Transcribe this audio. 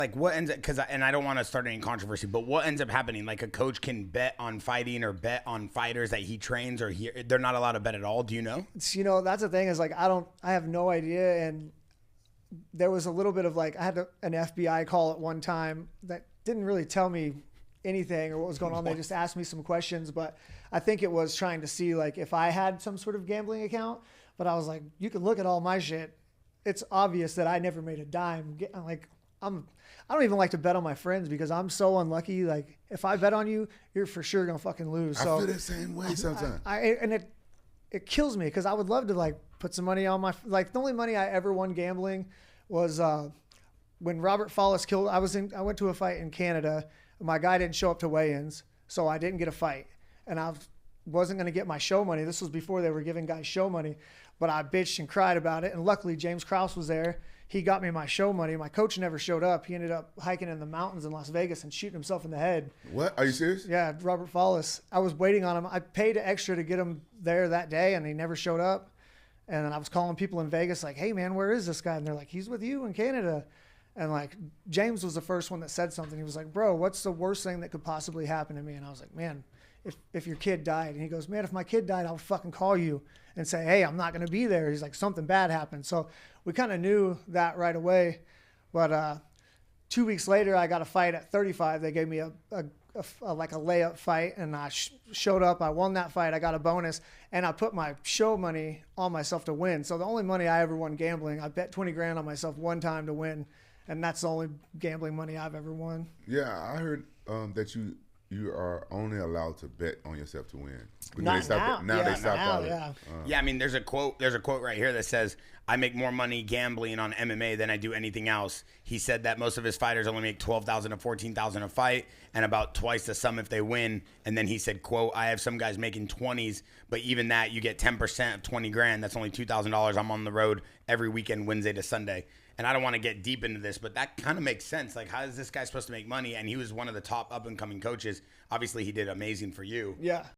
Like what ends up, and I don't want to start any controversy, but what ends up happening? Like a coach can bet on fighting or bet on fighters that he trains, or they're not allowed to bet at all. Do you know? That's the thing is like, I have no idea. And there was a little bit of like, I had an FBI call at one time that didn't really tell me anything or what was going on. They just asked me some questions, but I think it was trying to see like if I had some sort of gambling account, but I was like, you can look at all my shit. It's obvious that I never made a dime. Like I don't even like to bet on my friends because I'm so unlucky. Like if I bet on you, you're for sure gonna fucking lose. I feel the same way sometimes. And it kills me because I would love to like put some money on my, like the only money I ever won gambling was when Robert Follis killed. I went to a fight in Canada. My guy didn't show up to weigh-ins, so I didn't get a fight, and I wasn't gonna get my show money. This was before they were giving guys show money, but I bitched and cried about it. And luckily James Krause was there. He got me my show money. My coach never showed up. He ended up hiking in the mountains in Las Vegas and shooting himself in the head. What? Are you serious? Yeah, Robert Follis. I was waiting on him. I paid extra to get him there that day, and he never showed up. And then I was calling people in Vegas like, hey, man, where is this guy? And they're like, he's with you in Canada. And, like, James was the first one that said something. He was like, bro, what's the worst thing that could possibly happen to me? And I was like, man, if your kid died. And he goes, man, if my kid died, I'll fucking call you and say, hey, I'm not going to be there. He's like, something bad happened. So we kind of knew that right away. But 2 weeks later, I got a fight at 35. They gave me a layup fight, and I showed up. I won that fight. I got a bonus, and I put my show money on myself to win. So the only money I ever won gambling, I bet 20 grand on myself one time to win, and that's the only gambling money I've ever won. Yeah, I heard that you are only allowed to bet on yourself to win. Not they stopped now. they stopped now, that. yeah. Yeah, I mean, there's a quote right here that says, I make more money gambling on MMA than I do anything else. He said that most of his fighters only make $12,000 to $14,000 a fight and about twice the sum if they win. And then he said, quote, I have some guys making 20s, but even that, you get 10% of 20 grand. That's only $2,000. I'm on the road every weekend, Wednesday to Sunday. And I don't want to get deep into this, but that kind of makes sense. Like, how is this guy supposed to make money? And he was one of the top up-and-coming coaches. Obviously, he did amazing for you. Yeah.